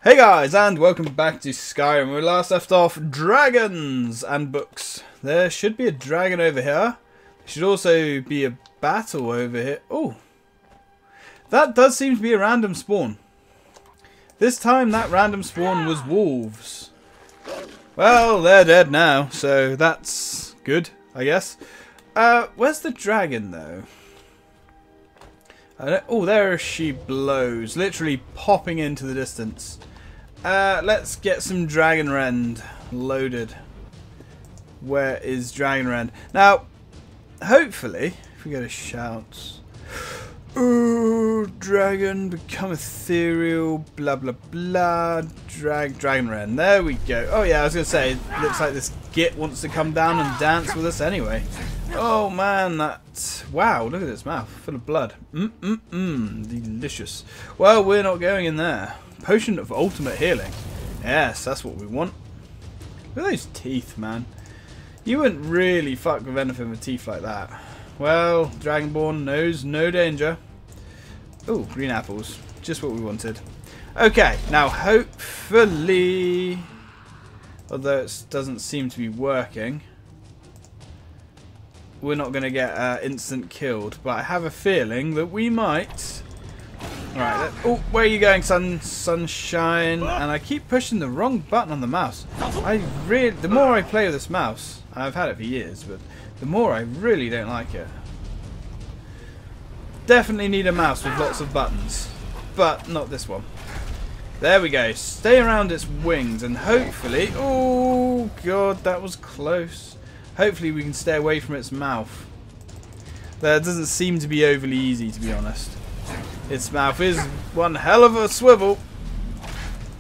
Hey guys, and welcome back to Skyrim. We last left off dragons and books. There should be a dragon over here. There should also be a battle over here. Oh, that does seem to be a random spawn. This time that random spawn was wolves. Well, they're dead now, so that's good, I guess. Where's the dragon though? Oh, there she blows, literally popping into the distance. Let's get some Dragon Rend loaded. Where is Dragon Rend? Now, hopefully, if we go to shouts. Ooh, dragon, become ethereal, blah blah blah. Dragon Rend. There we go. Oh yeah, I was going to say, it looks like this git wants to come down and dance with us anyway. Oh man, that's... Wow, look at its mouth, full of blood. Delicious. Well, we're not going in there. Potion of ultimate healing. Yes, that's what we want. Look at those teeth, man. You wouldn't really fuck with anything with teeth like that. Well, Dragonborn knows no danger. Oh, green apples. Just what we wanted. Okay, now hopefully... Although it doesn't seem to be working... We're not going to get instant killed. But I have a feeling that we might... Alright, oh, where are you going, sunshine? And I keep pushing the wrong button on the mouse. The more I play with this mouse, and I've had it for years, but the more I really don't like it. Definitely need a mouse with lots of buttons, but not this one. There we go. Stay around its wings and hopefully... Oh, God, that was close. Hopefully we can stay away from its mouth. That doesn't seem to be overly easy, to be honest. Its mouth is one hell of a swivel.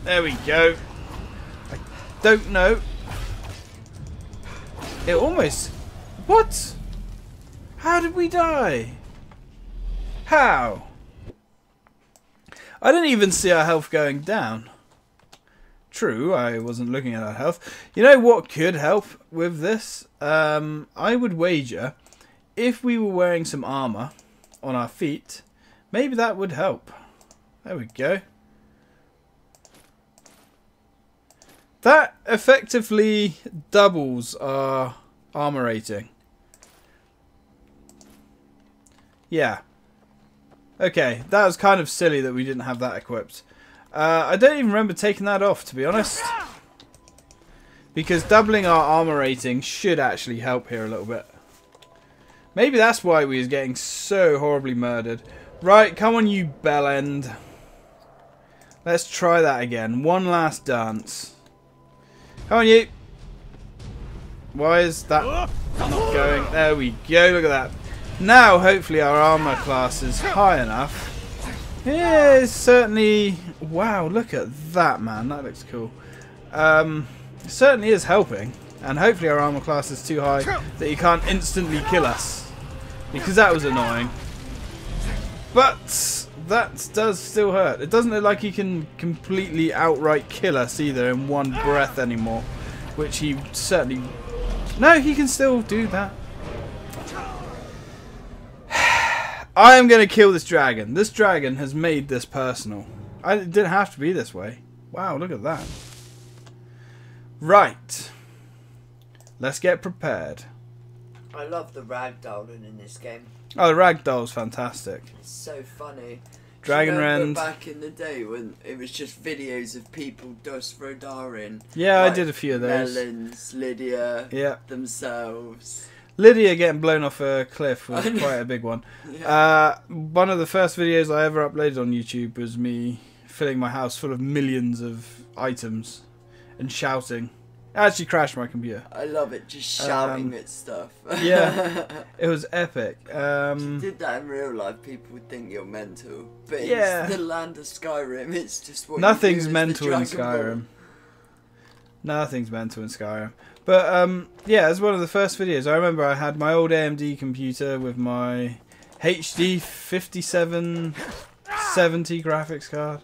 There we go. I don't know. It almost... What? How did we die? How? I didn't even see our health going down. True, I wasn't looking at our health. You know what could help with this? I would wager if we were wearing some armour on our feet, maybe that would help. There we go. That effectively doubles our armour rating. Yeah. Okay, that was kind of silly that we didn't have that equipped. I don't even remember taking that off, to be honest. Because doubling our armour rating should actually help here a little bit. Maybe that's why we was getting so horribly murdered. Right, come on you bellend. Let's try that again. One last dance. Come on you. Why is that not going? There we go, look at that. Now hopefully our armour class is high enough. Yeah, it's certainly... Wow, look at that, man. That looks cool. It certainly is helping. And hopefully our armour class is too high that he can't instantly kill us. Because that was annoying. But that does still hurt. It doesn't look like he can completely outright kill us either in one breath anymore. Which he certainly... No, he can still do that. I am going to kill this dragon. This dragon has made this personal. It didn't have to be this way. Wow, look at that. Right. Let's get prepared. I love the ragdolling in this game. Oh, the ragdoll's fantastic. It's so funny. Dragon Rend. Back in the day when it was just videos of people dust Rodarin. Yeah, like I did a few of those. Melons, Lydia, yeah, themselves. Lydia getting blown off a cliff was quite a big one. Yeah. One of the first videos I ever uploaded on YouTube was me filling my house full of millions of items and shouting. It actually crashed my computer. I love it, just shouting at stuff. Yeah, it was epic. If you did that in real life, people would think you're mental. But yeah, it's the land of Skyrim. It's just what nothing's you do mental in Skyrim. Ball. Nothing's mental in Skyrim. But yeah, as one of the first videos, I remember I had my old AMD computer with my HD 5770 graphics card.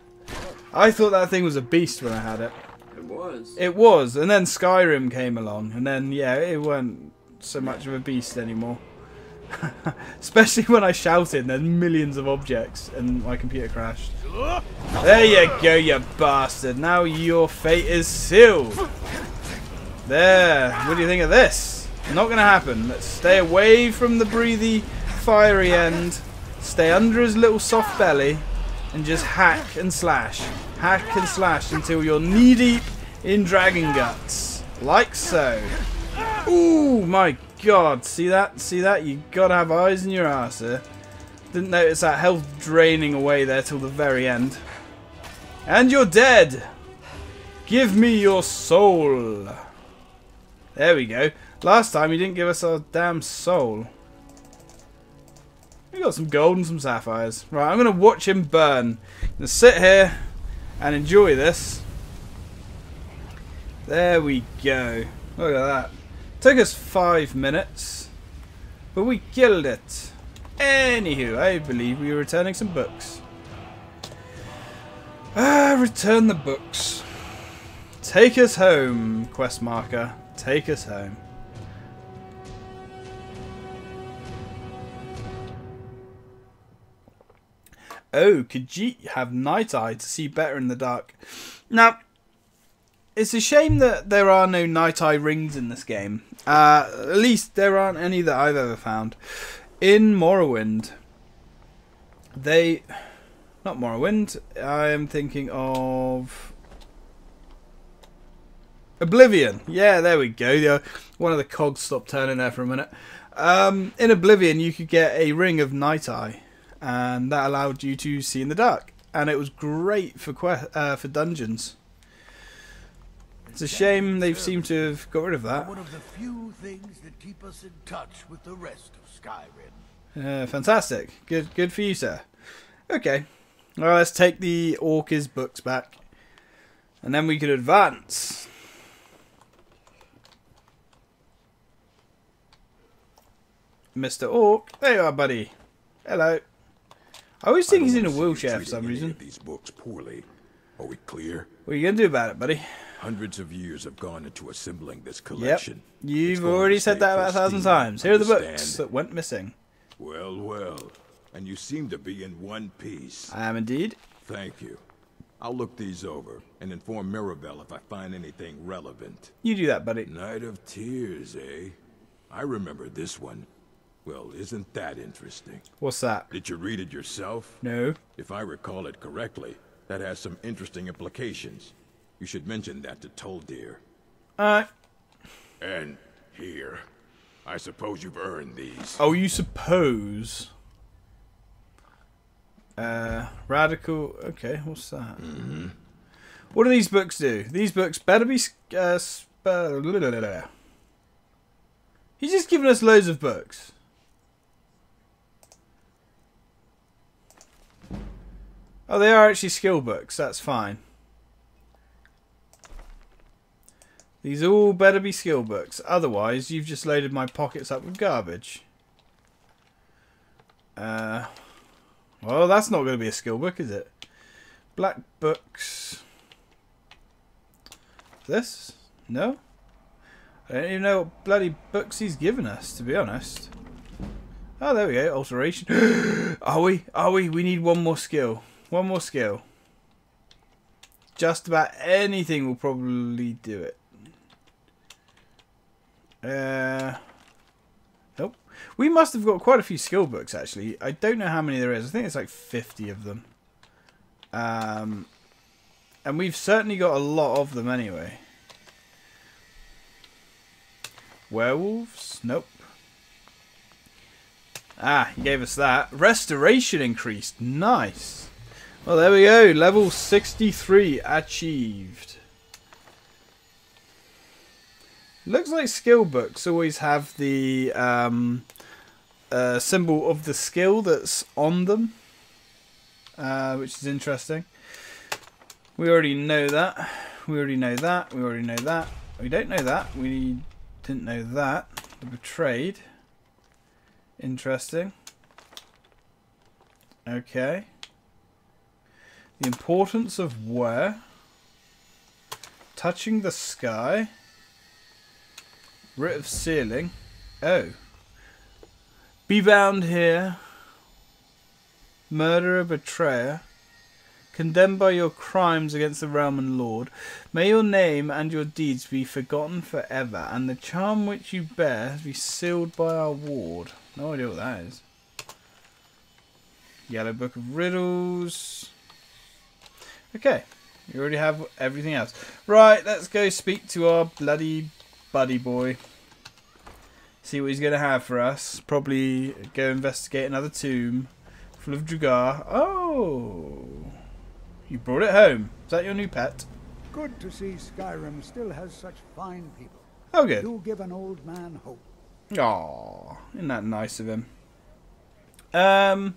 I thought that thing was a beast when I had it. It was. It was, and then Skyrim came along, and then yeah, it weren't so much of a beast anymore. Especially when I shouted and there's millions of objects and my computer crashed. There you go, you bastard. Now your fate is sealed. There. What do you think of this? Not going to happen. Let's stay away from the breathy, fiery end. Stay under his little soft belly and just hack and slash. Hack and slash until you're knee deep in dragon guts. Like so. Ooh, my God. See that? See that? You gotta have eyes in your arse here. Didn't notice that health draining away there till the very end. And you're dead. Give me your soul. There we go. Last time you didn't give us our damn soul. We got some gold and some sapphires. Right, I'm gonna watch him burn. I'm gonna sit here and enjoy this. There we go. Look at that. Took us 5 minutes, but we killed it. Anywho, I believe we were returning some books. Return the books. Take us home, quest marker. Take us home. Oh, Khajiit have night eye to see better in the dark. Now, it's a shame that there are no night eye rings in this game. At least there aren't any that I've ever found. In Morrowind, not Morrowind, I am thinking of Oblivion. Yeah, there we go. One of the cogs stopped turning there for a minute. In Oblivion, you could get a ring of night eye, and that allowed you to see in the dark, and it was great for dungeons. It's a shame they've seemed to have got rid of that. One of the few things that keep us in touch with the rest of Skyrim. Fantastic. Good for you, sir. Okay. Well, let's take the Orc's books back, and then we could advance. Mr. Orc, there you are, buddy. Hello. I always think he's in a wheelchair for some reason. These books poorly. Are we clear? What are you gonna do about it, buddy? Hundreds of years have gone into assembling this collection. Yep. You've already said that about 1,000 times. Here are the books that went missing. Well, well. And you seem to be in one piece. I am indeed. Thank you. I'll look these over and inform Mirabelle if I find anything relevant. You do that, buddy. Night of Tears, eh? I remember this one. Well, isn't that interesting? What's that? Did you read it yourself? No. If I recall it correctly, that has some interesting implications. You should mention that to Toldir. Alright. And here. I suppose you've earned these. Oh, you suppose? Radical. Okay, what's that? Mm-hmm. What do these books do? These books better be. He's just giving us loads of books. Oh, they are actually skill books. That's fine. These all better be skill books. Otherwise, you've just loaded my pockets up with garbage. Well, that's not going to be a skill book, is it? Black books. This? No? I don't even know what bloody books he's given us, to be honest. Oh, there we go. Alteration. Are we? Are we? We need one more skill. One more skill. Just about anything will probably do it. Nope. We must have got quite a few skill books, actually. I don't know how many there is. I think it's like 50 of them. And we've certainly got a lot of them anyway. Werewolves? Nope. Ah, he gave us that. Restoration increased. Nice. Well, there we go. Level 63 achieved. Looks like skill books always have the symbol of the skill that's on them, which is interesting. We already know that. We already know that. We already know that. We don't know that. We didn't know that. The betrayed. Interesting. Okay. The importance of where. Touching the sky. Writ of sealing. Oh. Be bound here, murderer, betrayer, condemned by your crimes against the realm and lord. May your name and your deeds be forgotten forever, and the charm which you bear be sealed by our ward. No idea what that is. Yellow Book of Riddles. Okay, you already have everything else. Right, let's go speak to our bloody buddy boy. See what he's going to have for us. Probably go investigate another tomb full of Drugar. Oh, you brought it home. Is that your new pet? Good to see Skyrim still has such fine people. Oh, good. You give an old man hope. Aw, isn't that nice of him? Can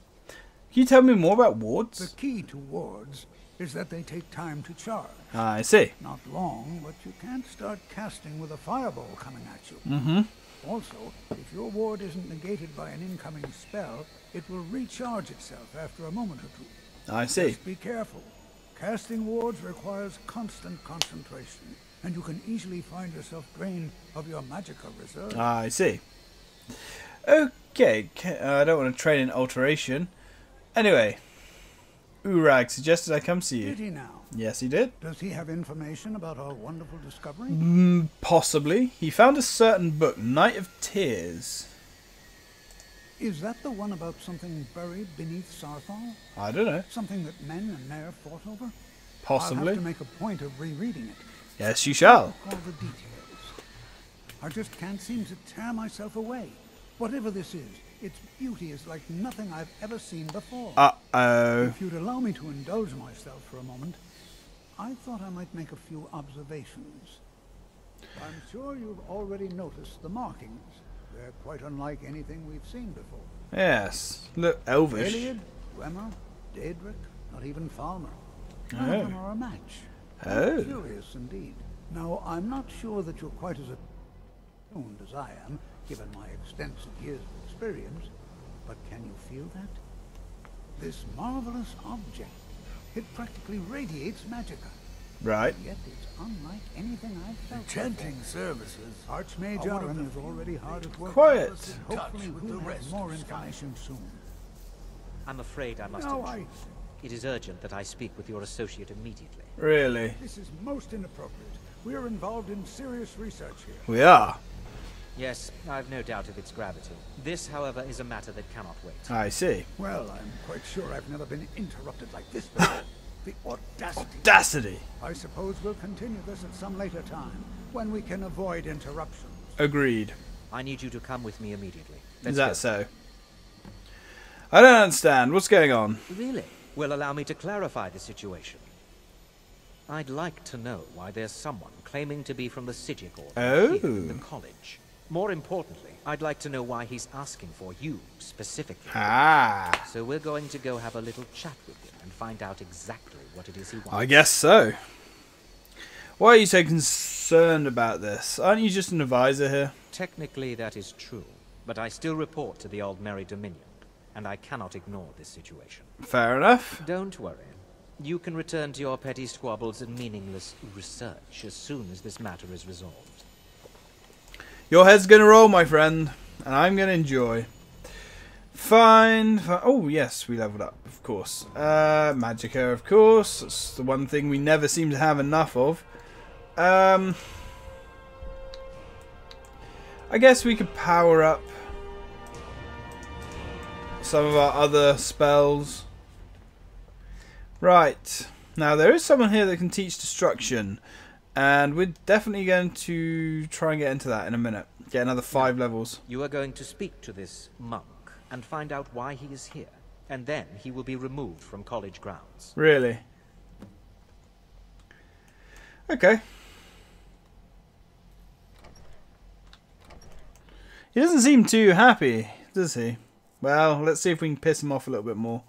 you tell me more about wards? The key to wards is that they take time to charge. I see. Not long, but you can't start casting with a fireball coming at you. Mm-hmm. Also, if your ward isn't negated by an incoming spell, it will recharge itself after a moment or two. I see. Just be careful. Casting wards requires constant concentration, and you can easily find yourself drained of your magical reserve. I see. Okay, I don't want to train in alteration. Anyway, Urag suggested I come see you. Did he now? Yes, he did. Does he have information about our wonderful discovery? Possibly. He found a certain book, Night of Tears. Is that the one about something buried beneath Sarthal? I don't know. Something that men and Nair fought over? Possibly. I'll have to make a point of rereading it. Yes, you shall. All the details. I just can't seem to tear myself away. Whatever this is, its beauty is like nothing I've ever seen before. Uh-oh. If you'd allow me to indulge myself for a moment, I thought I might make a few observations. I'm sure you've already noticed the markings. They're quite unlike anything we've seen before. Yes. Look, elvish. Iliad, Gwemmer, Daedric, not even Falmer. Oh. None of them are a match. Oh. Curious indeed. Now, I'm not sure that you're quite as attuned as I am, given my extensive years of experience, but can you feel that? This marvelous object, it practically radiates magicka. Right. Yet it's unlike anything I've felt. Chanting services. Archmage Aran is already hard at work. Quiet. Hopefully with the we'll rest have more of information soon. I'm afraid I must No, intrude. It is urgent that I speak with your associate immediately. Really? This is most inappropriate. We are involved in serious research here. We are. Yes, I've no doubt of its gravity. This, however, is a matter that cannot wait. I see. Well, I'm quite sure I've never been interrupted like this before. The audacity. Audacity. I suppose we'll continue this at some later time, when we can avoid interruptions. Agreed. I need you to come with me immediately. Is Let's that go. so? I don't understand. What's going on? Really? Well, allow me to clarify the situation. I'd like to know why there's someone claiming to be from the Sijic Order here in the college. More importantly, I'd like to know why he's asking for you, specifically. Ah. So we're going to go have a little chat with him and find out exactly what it is he wants. I guess so. Why are you so concerned about this? Aren't you just an advisor here? Technically, that is true, but I still report to the Old Merry Dominion, and I cannot ignore this situation. Fair enough. Don't worry. You can return to your petty squabbles and meaningless research as soon as this matter is resolved. Your head's gonna roll, my friend, and I'm gonna enjoy. Fine. Oh, yes, we leveled up, of course. Magicka, of course. That's the one thing we never seem to have enough of. I guess we could power up some of our other spells. Right. Now, there is someone here that can teach destruction. And we're definitely going to try and get into that in a minute. Get another 5 levels. You are going to speak to this monk and find out why he is here. And then he will be removed from college grounds. Really? Okay. He doesn't seem too happy, does he? Well, let's see if we can piss him off a little bit more.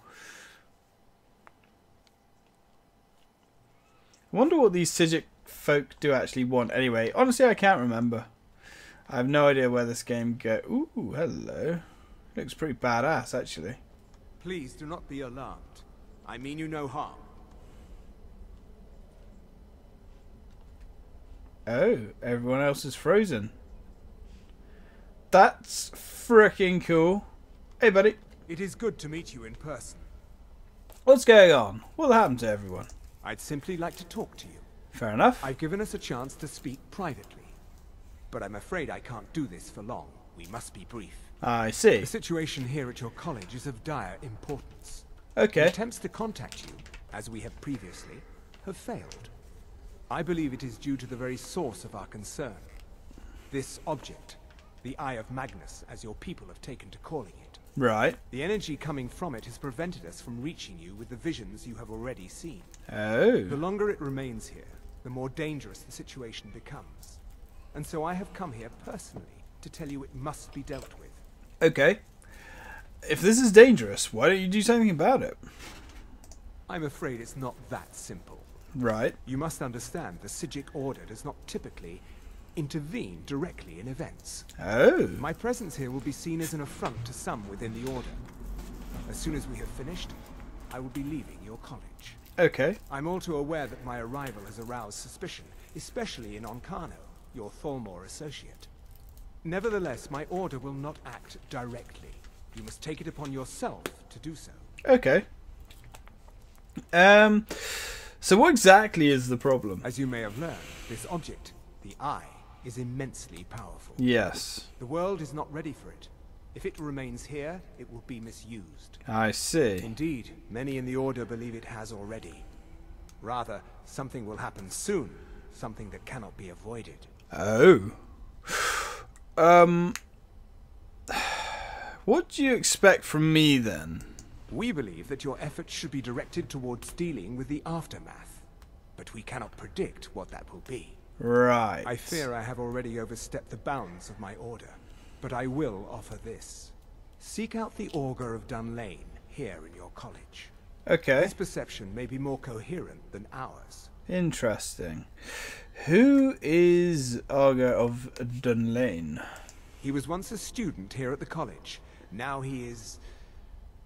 I wonder what these Sijic folk do actually want. Anyway, honestly, I can't remember. I have no idea where this game goes. Ooh, hello. Looks pretty badass, actually. Please do not be alarmed. I mean you no harm. Oh, everyone else is frozen. That's freaking cool. Hey, buddy. It is good to meet you in person. What's going on? What happened to everyone? I'd simply like to talk to you. Fair enough. I've given us a chance to speak privately. But I'm afraid I can't do this for long. We must be brief. I see. The situation here at your college is of dire importance. Okay. Attempts to contact you, as we have previously, have failed. I believe it is due to the very source of our concern. This object, the Eye of Magnus, as your people have taken to calling it. Right. The energy coming from it has prevented us from reaching you with the visions you have already seen. Oh. The longer it remains here, the more dangerous the situation becomes. And so I have come here personally to tell you it must be dealt with. Okay. If this is dangerous, why don't you do something about it? I'm afraid it's not that simple. Right. You must understand the Psijic Order does not typically intervene directly in events. Oh. My presence here will be seen as an affront to some within the Order. As soon as we have finished, I will be leaving your college. Okay. I'm all too aware that my arrival has aroused suspicion, especially in Onkano, your Thalmor associate. Nevertheless, my order will not act directly. You must take it upon yourself to do so. Okay. So what exactly is the problem? As you may have learned, this object, the Eye, is immensely powerful. Yes. The world is not ready for it. If it remains here, it will be misused. I see. Indeed, many in the Order believe it has already. Rather, something will happen soon, something that cannot be avoided. Oh. What do you expect from me then? We believe that your efforts should be directed towards dealing with the aftermath, but we cannot predict what that will be. Right. I fear I have already overstepped the bounds of my order, but I will offer this. Seek out the Augur of Dunlane here in your college. Okay. His perception may be more coherent than ours. Interesting. Who is Augur of Dunlane? He was once a student here at the college. Now he is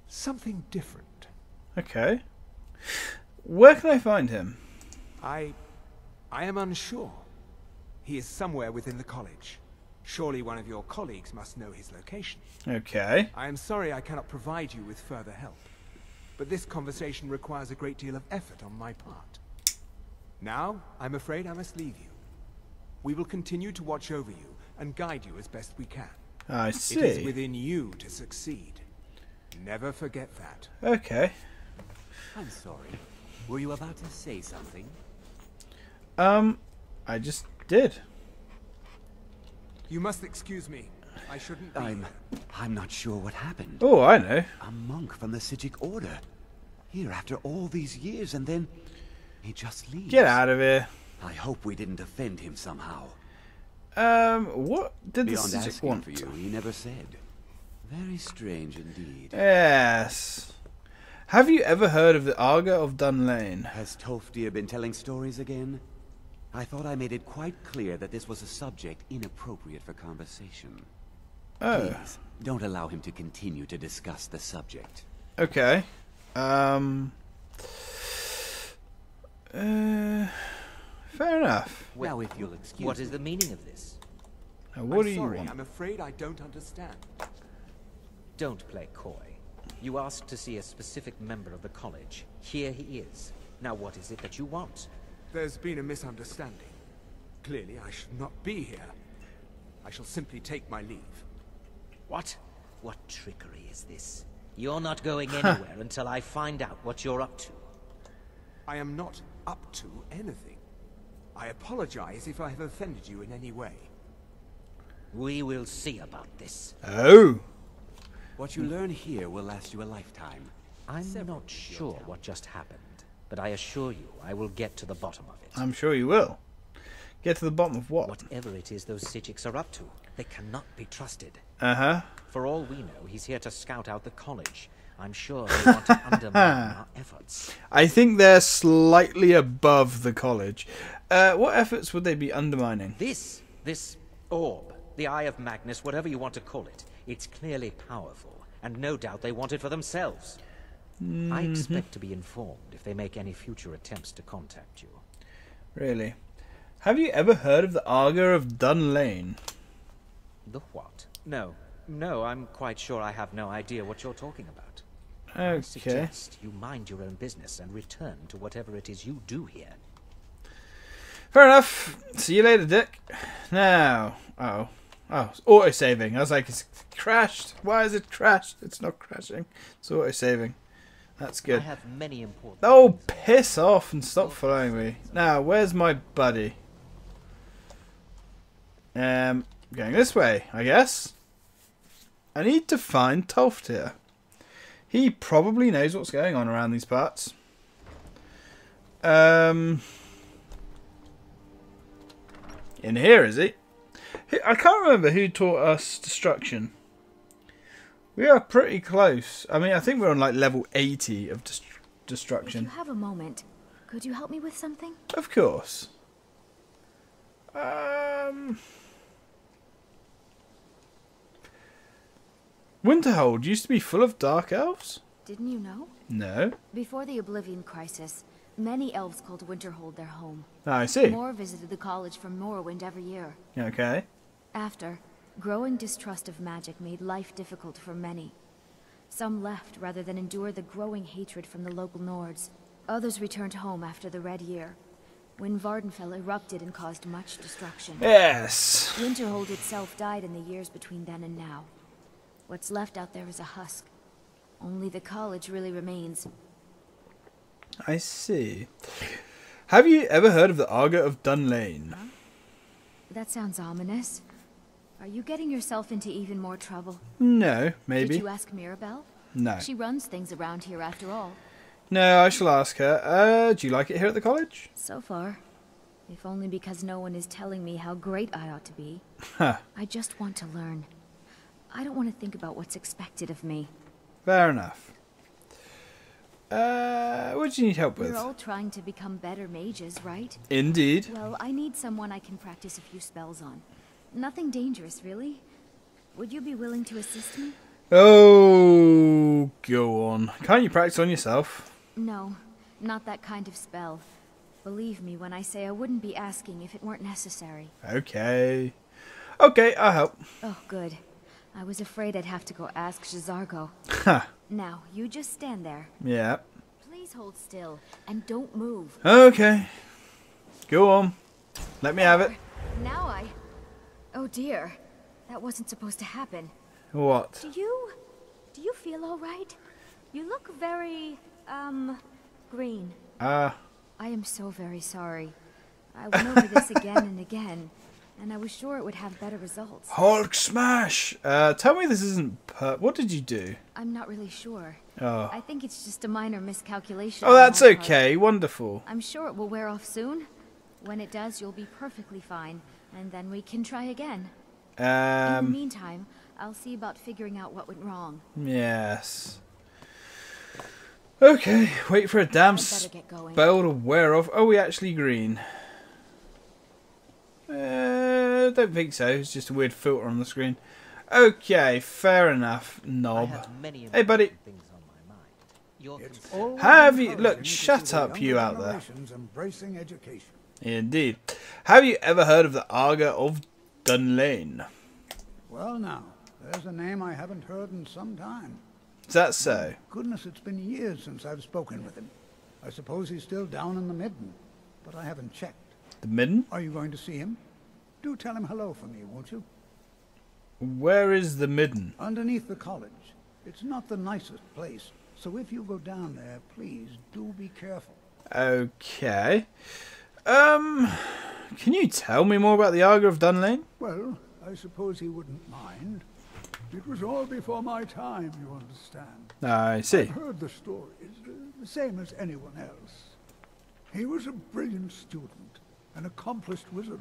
something different. Okay. Where can I find him? I am unsure. He is somewhere within the college. Surely one of your colleagues must know his location. Okay. I am sorry I cannot provide you with further help, but this conversation requires a great deal of effort on my part. Now, I'm afraid I must leave you. We will continue to watch over you and guide you as best we can. I see. It is within you to succeed. Never forget that. Okay. I'm sorry. Were you about to say something? I just did. You must excuse me. I shouldn't be. I'm not sure what happened. Oh, I know. A monk from the Psijic Order. Here after all these years, and then he just leaves. Get out of here. I hope we didn't offend him somehow. What did the Beyond Psijic asking want? for you, he never said. Very strange indeed. Yes. Have you ever heard of the Augur of Dunlane? Has Tofdir been telling stories again? I thought I made it quite clear that this was a subject inappropriate for conversation. Oh. Please, don't allow him to continue to discuss the subject. Okay. Fair enough. Well, now, if you'll excuse what me. is the meaning of this? Now, what do I'm you sorry, want? I'm afraid I don't understand. Don't play coy. You asked to see a specific member of the college. Here he is. Now what is it that you want? There's been a misunderstanding. Clearly, I should not be here. I shall simply take my leave. What? What trickery is this? You're not going anywhere until I find out what you're up to. I am not up to anything. I apologize if I have offended you in any way. We will see about this. Oh. What you learn here will last you a lifetime. I'm not sure what just happened, but I assure you I will get to the bottom of it. I'm sure you will. Get to the bottom of what? Whatever it is those Psijics are up to, they cannot be trusted. Uh-huh. For all we know, he's here to scout out the college. I'm sure they want to undermine our efforts. I think they're slightly above the college. What efforts would they be undermining? This orb, the Eye of Magnus, whatever you want to call it, it's clearly powerful, and no doubt they want it for themselves. I expect to be informed if they make any future attempts to contact you. Really? Have you ever heard of the Augur of Dunlane? The what? No, No, I'm quite sure I have no idea what you're talking about. I Okay. suggest you mind your own business and return to whatever it is you do here. Fair enough. See you later, Dick. Now. Oh, it's auto-saving. I was like, it's crashed. Why is it crashed? It's not crashing. It's auto-saving. That's good. I have many important Oh, piss off and stop following me. Now, where's my buddy? Going this way, I guess. I need to find Toft here. He probably knows what's going on around these parts. In here, is he? I can't remember who taught us destruction. We are pretty close. I mean, I think we're on like level 80 of destruction. If you have a moment, could you help me with something? Of course. Winterhold used to be full of dark elves? Didn't you know? No. Before the Oblivion Crisis, many elves called Winterhold their home. Oh, I see. More visited the college from Morrowind every year. Okay. After, growing distrust of magic made life difficult for many. Some left rather than endure the growing hatred from the local Nords. Others returned home after the Red Year, when Vardenfell erupted and caused much destruction. Yes. Winterhold itself died in the years between then and now. What's left out there is a husk. Only the college really remains. I see. Have you ever heard of the Arga of Dunlane? Huh? That sounds ominous. Are you getting yourself into even more trouble? No, maybe. Did you ask Mirabelle? No. She runs things around here after all. No, I shall ask her. Do you like it here at the college? So far. If only because no one is telling me how great I ought to be. Huh. I just want to learn. I don't want to think about what's expected of me. Fair enough. What do you need help with? We're all trying to become better mages, right? Indeed. Well, I need someone I can practice a few spells on. Nothing dangerous, really. Would you be willing to assist me? Oh, go on. Can't you practice on yourself? No, not that kind of spell. Believe me when I say I wouldn't be asking if it weren't necessary. Okay. Okay, I'll help. Oh, good. I was afraid I'd have to go ask J'zargo. Ha. Now, you just stand there. Yeah. Please hold still, and don't move. Okay. Go on. Let me have it. Now I... Oh dear. That wasn't supposed to happen. What? Do you feel all right? You look very, green. I am so very sorry. I went over this again and again, and I was sure it would have better results. Hulk smash! Tell me this isn't what did you do? I'm not really sure. Oh. I think it's just a minor miscalculation. Oh, on that's my part. okay. Wonderful. I'm sure it will wear off soon. When it does, you'll be perfectly fine, and then we can try again. In the meantime, I'll see about figuring out what went wrong. Yes. Okay, wait for a damn spell to wear off. Oh, we actually green. Don't think so. It's just a weird filter on the screen. Okay, fair enough, knob. Hey, buddy. Have you... Look, shut up, you out there. Embracing education. Indeed. Have you ever heard of the Arga of Dunlane? Well, now, there's a name I haven't heard in some time. Is that so? Goodness, it's been years since I've spoken with him. I suppose he's still down in the Midden, but I haven't checked. The Midden? Are you going to see him? Do tell him hello for me, won't you? Where is the Midden? Underneath the college. It's not the nicest place, so if you go down there, please do be careful. Okay. Can you tell me more about the Arga of Dunlane? Well, I suppose he wouldn't mind. It was all before my time, you understand. I see. I've heard the stories, the same as anyone else. He was a brilliant student, an accomplished wizard.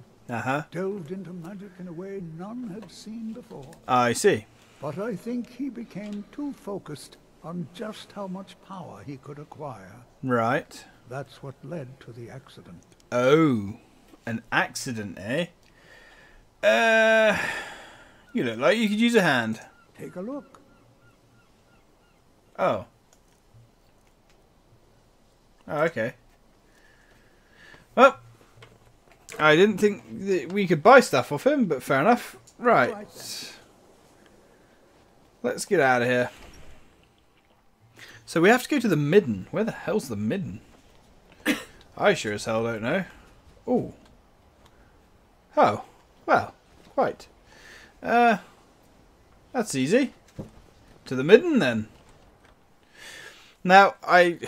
Delved into magic in a way none had seen before. I see. But I think he became too focused on just how much power he could acquire. Right. That's what led to the accident. Oh, an accident, eh? You look like you could use a hand. Take a look. Oh. Oh, okay. Well, I didn't think that we could buy stuff off him, but fair enough. Right. Let's get out of here. So we have to go to the midden. Where the hell's the midden? I sure as hell don't know. Ooh. Oh. Well, quite. That's easy. To the midden then. Now, I'm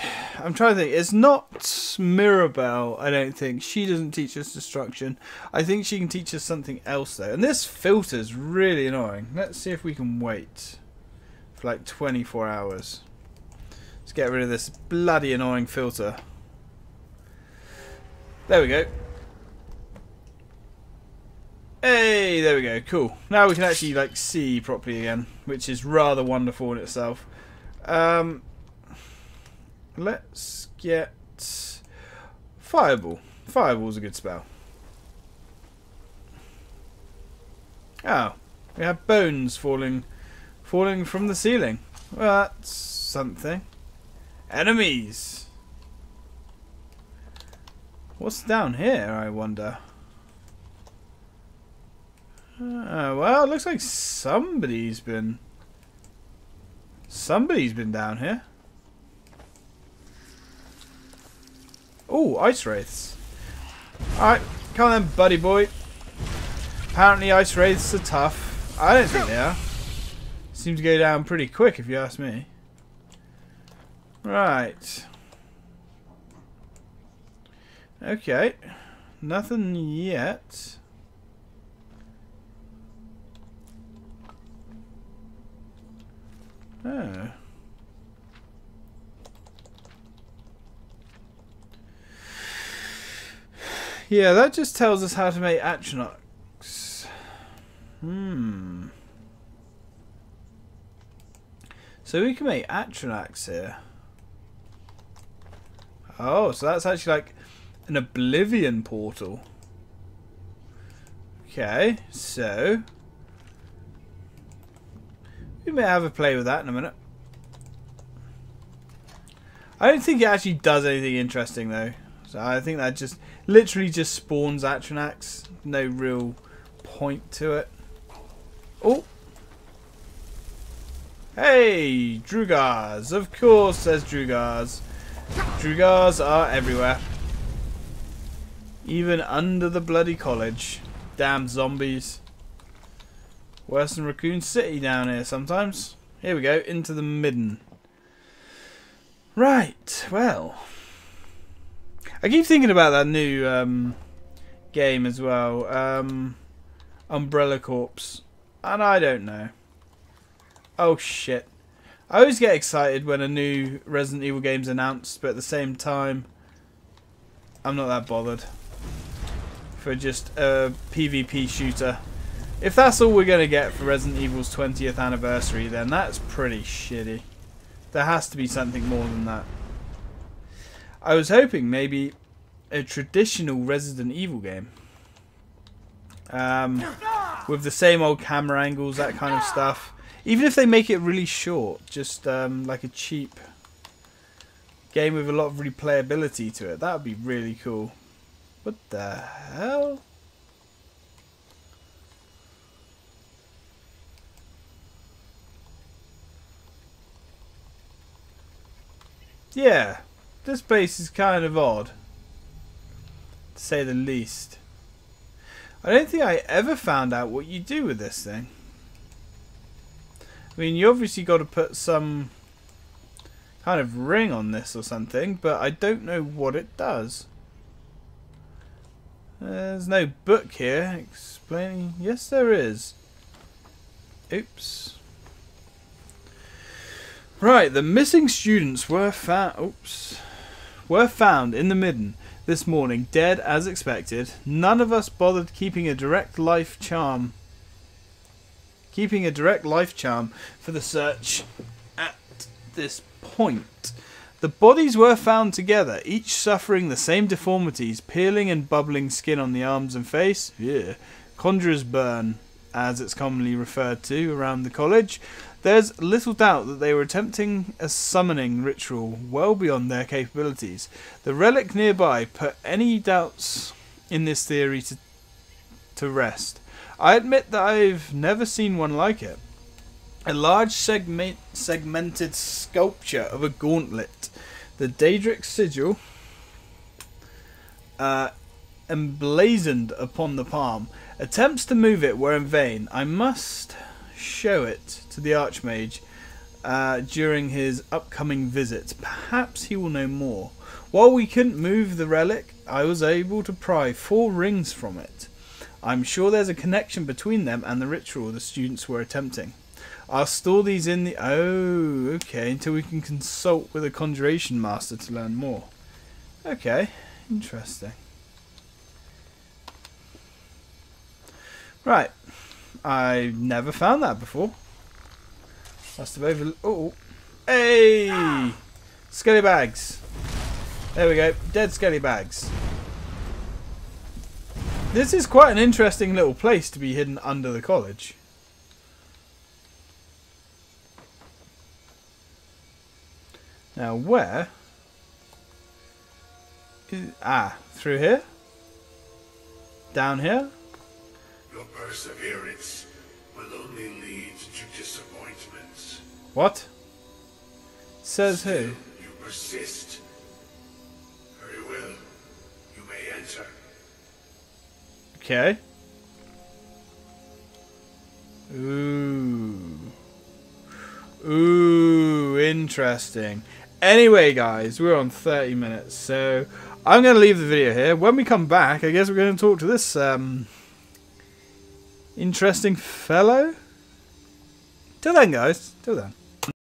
trying to think. It's not Mirabelle, I don't think. She doesn't teach us destruction. I think she can teach us something else, though. And this filter's really annoying. Let's see if we can wait for like 24 hours. Let's get rid of this bloody annoying filter. There we go. Hey, there we go. Cool. Now we can actually like see properly again, which is rather wonderful in itself. Let's get Fireball. Fireball's a good spell. Oh, we have bones falling from the ceiling. Well, that's something. Enemies. What's down here, I wonder? Well, it looks like somebody's been down here. Oh, ice wraiths. Alright, come on then, buddy boy. Apparently ice wraiths are tough. I don't think they are. Seem to go down pretty quick if you ask me. Right. Okay. Nothing yet. Oh. Yeah, that just tells us how to make Atronachs. So we can make Atronachs here. Oh, so that's actually like an Oblivion portal. Okay, so we may have a play with that in a minute. I don't think it actually does anything interesting though. So I think that just literally just spawns Atronachs. No real point to it. Oh! Hey! Drugars! Of course there's Drugars. Drugars are everywhere. Even under the bloody college. Damn zombies. Worse than Raccoon City down here sometimes. Here we go, into the midden. Right, well. I keep thinking about that new game as well. Umbrella Corps. And I don't know. Oh shit. I always get excited when a new Resident Evil game's announced, but at the same time, I'm not that bothered. For just a PvP shooter. If that's all we're going to get for Resident Evil's 20th anniversary, then that's pretty shitty. There has to be something more than that. I was hoping maybe a traditional Resident Evil game. With the same old camera angles, that kind of stuff. Even if they make it really short, just like a cheap game with a lot of replayability to it, that would be really cool. What the hell? Yeah, this place is kind of odd, to say the least. I don't think I ever found out what you do with this thing. I mean, you obviously got to put some kind of ring on this or something, but I don't know what it does. There's no book here explaining. Yes, there is. Oops. Right, the missing students were found in the midden this morning, dead as expected. None of us bothered keeping a direct life charm. For the search at this point. The bodies were found together, each suffering the same deformities, peeling and bubbling skin on the arms and face. Yeah. Conjurer's burn, as it's commonly referred to around the college. There's little doubt that they were attempting a summoning ritual well beyond their capabilities. The relic nearby put any doubts in this theory to rest. I admit that I've never seen one like it. A large segmented sculpture of a gauntlet. The Daedric sigil emblazoned upon the palm. Attempts to move it were in vain. I must show it to the Archmage during his upcoming visit. Perhaps he will know more. While we couldn't move the relic, I was able to pry 4 rings from it. I'm sure there's a connection between them and the ritual the students were attempting. I'll store these in the... Oh, okay, until we can consult with a conjuration master to learn more. Okay, interesting. Right, I never found that before. Must have over... Oh, hey! Skelly bags. There we go, dead skelly bags. This is quite an interesting little place to be hidden under the college. Now where? Through here? Down here? Your perseverance will only lead to disappointments. What? Says who? You persist. Very well. You may enter. Okay. Ooh. Ooh, interesting. Anyway, guys, we're on 30 minutes, so I'm going to leave the video here. When we come back, I guess we're going to talk to this interesting fellow. Till then, guys. Till then.